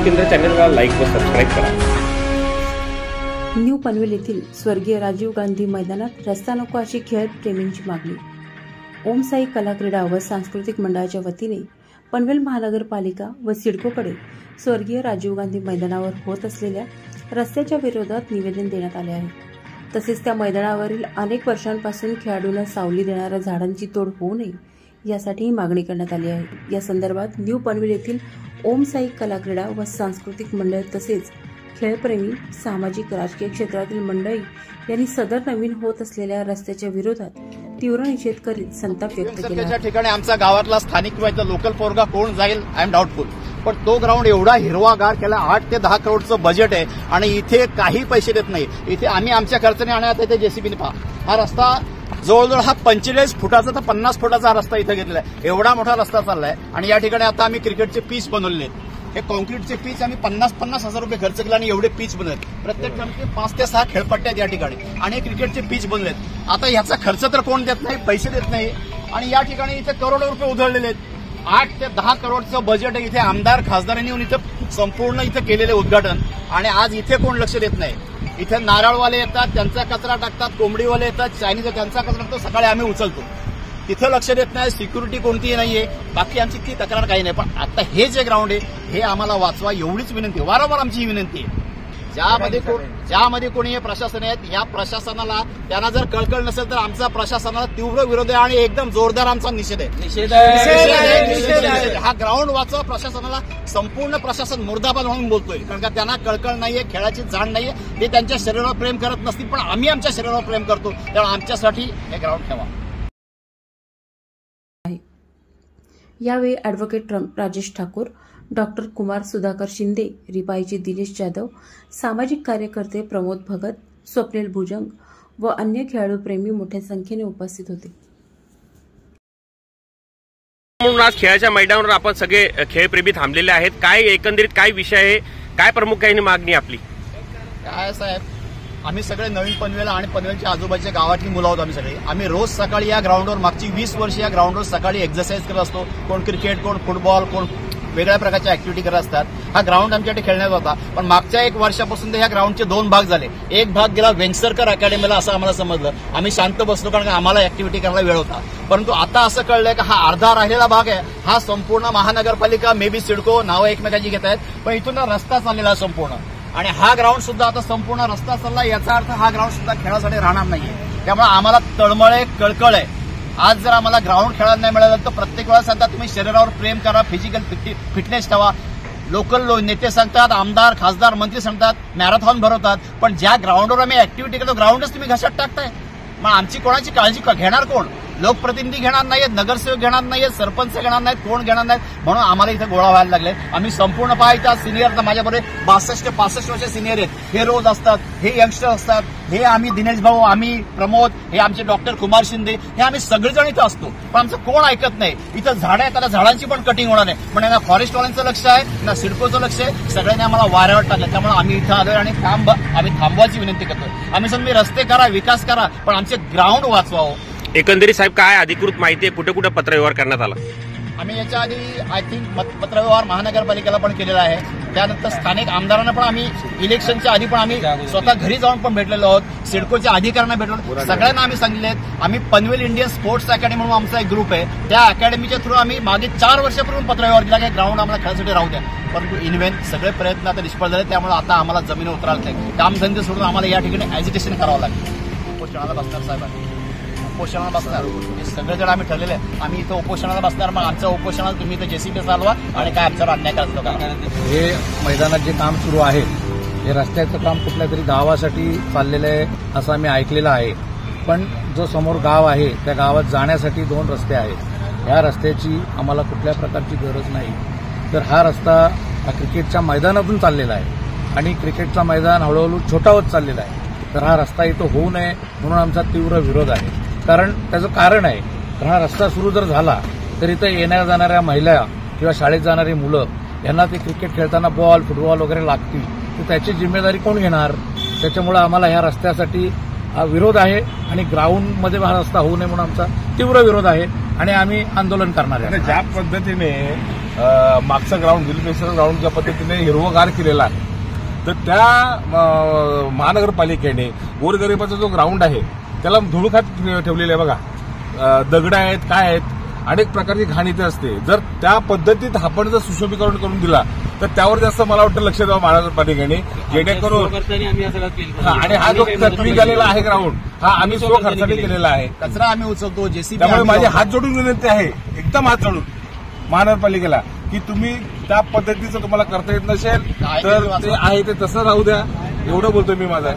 News केंद्र चॅनलला like व सबस्क्राईब करा। न्यू पनवेल येथील स्वर्गीय राजीव गांधी मैदानात रस्ता नको अशी खेळ प्रेमींची मागणी। ओम साई कला क्रीडा व सांस्कृतिक मंडळाच्या वतीने पनवेल महानगरपालिका व सिडकोकडे स्वर्गीय राजीव गांधी मैदानावर होत असलेल्या रस्त्याच्या विरोधात निवेदन देण्यात आले आहे। तसेच त्या मैदानावरील अनेक वर्षांपासून खेळाडूंना सावली देणाऱ्या झाडांची तोड होऊ नये यासाठी मागणी करण्यात आली आहे। या संदर्भात न्यू पनवेल येथील ओम साई कला क्रीडा व सांस्कृतिक मंडळ तसेच खेळप्रेमी सामाजिक राजकीय क्षेत्रातील मंडळी यांनी सदर नवीन होत असलेल्या रस्त्याच्या विरोधात तीव्र निषेध करीत संताप व्यक्त केला। त्या ठिकाणी आमचा गावातला स्थानिक किंवा लोकल पोरगा कोण जाईल आय एम डाऊटफुल, पण तो ग्राउंड एवढा हिरवागार केला, 8 ते 10 करोडचं बजेट आहे आणि इथे काही पैसे देत नाही। इथे आम्ही आमच्या खर्चाने आणण्यात येते जेसीबीने पहा, हा रस्ता जवळजवळ हा 45 फुटाचा तर 50 फुटाचा रस्ता इथे घेतलेला आहे। एवढा मोठा रस्ता चाललाय आणि या ठिकाणी आता आम्ही क्रिकेटचे पीच बनवले आहेत। हे कॉन्क्रीटचे पीच आम्ही 50-50 हजार रुपये खर्च केला आणि एवढे पीच बनवलेत। प्रत्येक ठिकाणी 5 ते 6 खेळपट्ट्या आहेत या ठिकाणी आणि क्रिकेटचे पीच बनवलेत। आता याचा खर्च तर कोण देत नाही, पैसे देत नाही आणि या ठिकाणी इथे करोडो रुपये उधळलेले आहेत। 8 ते 10 करोडचं बजेट आहे। इथे आमदार खासदारांनी येऊन इथं संपूर्ण इथं केलेले उद्घाटन आणि आज इथे कोण लक्ष देत नाही। इथे नारळवाले येतात, त्यांचा कचरा टाकतात, कोंबडीवाले येतात, चायनीचा त्यांचा कचरा टाकतो, सकाळी आम्ही उचलतो, तिथं लक्ष देत नाही। सिक्युरिटी कोणतीही नाहीये, बाकी आमची ती तक्रार काही नाही, पण आता हे जे ग्राउंड आहे हे आम्हाला वाचवा एवढीच विनंती आहे। वारंवार आमची ही विनंती आहे। ज्यामध्ये कोणी हे प्रशासन आहेत, या प्रशासनाला त्यांना जर कळकळ नसेल तर आमचा प्रशासनाला तीव्र विरोध आहे आणि एकदम जोरदार आमचा निषेध आहे। हा ग्राउंड वाचवा, प्रशासनाला संपूर्ण प्रशासन मुर्दाबाद म्हणून बोलतोय, कारण का त्यांना कळकळ नाहीये, खेळाची जाण नाहीये, ते त्यांच्या शरीरावर प्रेम करत नसतील पण आम्ही आमच्या शरीरावर प्रेम करतो, त्यामुळे आमच्यासाठी हे ग्राउंड ठेवा। यावेळी ॲडव्होकेट राजेश ठाकूर, डॉक्टर कुमार सुधाकर शिंदे, रिपाईचे दिनेश जाधव, सामाजिक कार्यकर्ते प्रमोद भगत, स्वप्नील भुजंग व अन्य खेळाडूप्रेमी मोठ्या संख्येने उपस्थित होते। म्हणून आज खेळाच्या मैदानावर आपण सगळे खेळप्रेमी थांबलेले आहेत। काय एकंदरीत काय विषय आहे, काय प्रमुख आहे मागणी आपली? काय साहेब, आम्ही सगळे नवीन पनवेल आणि पनवेलच्या आजूबाजूच्या गावातली मुलं आहोत। आम्ही रोज सकाळी या ग्राउंडवर मागची 20 वर्ष या ग्राउंडवर सकाळी एक्सरसाइज करत असतो। कोण क्रिकेट, कोण फुटबॉल, कोण वेगळ्या प्रकारच्या ऍक्टिव्हिटी करत असतात। हा ग्राउंड आमच्याकडे खेळण्यात होता, पण मागच्या 1 वर्षापासून ह्या ग्राउंडचे 2 भाग झाले। एक भाग गेला वेंगसरकर अकॅडमीला असं आम्हाला समजलं, आम्ही शांत बसलो कारण आम्हाला ऍक्टिव्हिटी करायला वेळ होता। परंतु आता असं कळलंय की हा अर्धा राहिलेला भाग आहे, हा संपूर्ण महानगरपालिका मे बी सिडको नावं एकमेकांची घेत आहेत, पण इथून रस्ता चाललेला संपूर्ण आणि हा ग्राउंड सुद्धा आता संपूर्ण रस्ता चालला, याचा अर्थ हा ग्राउंड सुद्धा खेळासाठी राहणार नाहीये। त्यामुळे आम्हाला तळमळ आहे, कळकळ आहे। आज जर आम्हाला ग्राउंड खेळायला नाही मिळालं तर प्रत्येक वेळा सांगतात तुम्ही शरीरावर प्रेम करा, फिजिकल फिटनेस ठेवा। लोकल नेते सांगतात, आमदार खासदार मंत्री सांगतात मॅरेथॉन भरवतात, पण ज्या ग्राउंडवर आम्ही ऍक्टिव्हिटी करतो ग्राउंडच तुम्ही घशात टाकताय। मग आमची कोणाची काळजी घेणार कोण? लोकप्रतिनिधी घेणार नाहीत, नगरसेवक घेणार नाहीत, सरपंच घेणार नाहीत, कोण घेणार नाहीत, म्हणून आम्हाला इथे गोळा व्हायला लागले। आम्ही संपूर्ण पाहायचा सिनियर माझ्याबरोबर 62 ते 65 वर्ष सिनियर आहेत, हे रोज असतात, हे यंगस्टर असतात, हे आम्ही दिनेश भाऊ, आम्ही प्रमोद, हे आमचे डॉक्टर कुमार शिंदे, हे आम्ही सगळेजण इथं असतो, पण आमचं कोण ऐकत नाही। इथं झाडं आहेत, त्याला झाडांची पण कटिंग होणार नाही, पण ना फॉरेस्टवाल्यांचं लक्ष आहे ना सिडकोचं लक्ष आहे, सगळ्यांनी आम्हाला वाऱ्यावर टाकलं। त्यामुळे आम्ही इथं आलोय आणि आम्ही थांबवायची विनंती करतोय। आम्ही तुम्ही रस्ते करा, विकास करा, पण आमचे ग्राउंड वाचवावं। एकंदरीत साहेब काय अधिकृत माहिती आहे, कुठे कुठे पत्रव्यवहार करण्यात आला? आम्ही याच्या आधी आय थिंक पत्रव्यवहार महानगरपालिकेला पण केलेला आहे, त्यानंतर स्थानिक आमदारांना पण आम्ही इलेक्शनच्या आधी पण आम्ही स्वतः घरी जाऊन पण भेटलेलो आहोत, सिडकोच्या अधिकाऱ्यांना भेटलो, सगळ्यांना आम्ही सांगितले आहेत। आम्ही पनवेल इंडियन स्पोर्ट्स अकॅडमी म्हणून आमचा एक ग्रुप आहे, त्या अकॅडमीच्या थ्रू आम्ही मागे 4 वर्षापूर्वी पत्रव्यवहार केला की ग्राउंड आम्हाला खेळासाठी राहू द्या, परंतु इनवेन सगळे प्रयत्न आता निष्फळ झाले। त्यामुळे आता आम्हाला जमिनीवर उतरायला नाही, कामधंदे सोडून आम्हाला या ठिकाणी ॲजिटेशन करावं लागेल। उपोषणाला बसणार साहेब, उपोषणाला बसणार, हे सगळेजण आम्ही ठरलेले आहे। आम्ही इथं उपोषणाला बसणार, मग आमच्या उपोषणाला तुम्ही इथं जेसीबी चालवा आणि काय आमच्यावर अन्याय करायचं का? हे मैदानात जे काम सुरू आहे हे रस्त्याचं काम कुठल्या तरी गावासाठी चाललेलं आहे असं आम्ही ऐकलेलं आहे, पण जो समोर गाव आहे त्या गावात जाण्यासाठी 2 रस्ते आहेत। या रस्त्याची आम्हाला कुठल्या प्रकारची गरज नाही। तर हा रस्ता क्रिकेटच्या मैदानातून चाललेला आहे आणि क्रिकेटचा मैदान हळूहळू छोटा होत चाललेला आहे, तर हा रस्ता इथं होऊ नये म्हणून आमचा तीव्र विरोध आहे। कारण त्याचं कारण आहे, तर हा रस्ता सुरू जर झाला तर इथं येणाऱ्या जाणाऱ्या महिला किंवा शाळेत जाणारी मुलं यांना ते क्रिकेट खेळताना बॉल फुटबॉल वगैरे लागतील, तर त्याची जिम्मेदारी कोण घेणार? त्याच्यामुळे आम्हाला ह्या रस्त्यासाठी विरोध आहे आणि ग्राउंडमध्ये हा रस्ता होऊ नये म्हणून आमचा तीव्र विरोध आहे आणि आम्ही आंदोलन करणार आहे. ज्या पद्धतीने मागचं ग्राउंड दिल्लीपेक्षा ग्राउंड ज्या पद्धतीने हिरवगार केलेला आहे, तर त्या महानगरपालिकेने गोरगरिबाचा जो ग्राउंड आहे त्याला धुळखात ठेवलेलं आहे. बघा, दगड आहेत, काय आहेत, अनेक प्रकारची घाण इथे असते. जर त्या पद्धतीत आपण जर सुशोभीकरण करून दिला तर त्यावर जास्त मला वाटतं लक्ष द्यावं महानगरपालिकेने, जेणेकरून आणि हा जो तत्वी झालेला आहे ग्राउंड, हा आम्ही स्वखर्चाने केलेला आहे. कचरा आम्ही उचलतो, जेसीबी. त्यामुळे माझे हात जोडून विनंती आहे, एकदम हात जोडून महानगरपालिकेला, की तुम्ही त्या पद्धतीचं तुम्हाला करता येत नसेल तर ते आहे ते तसं राहू द्या. एवढं बोलतोय मी माझा.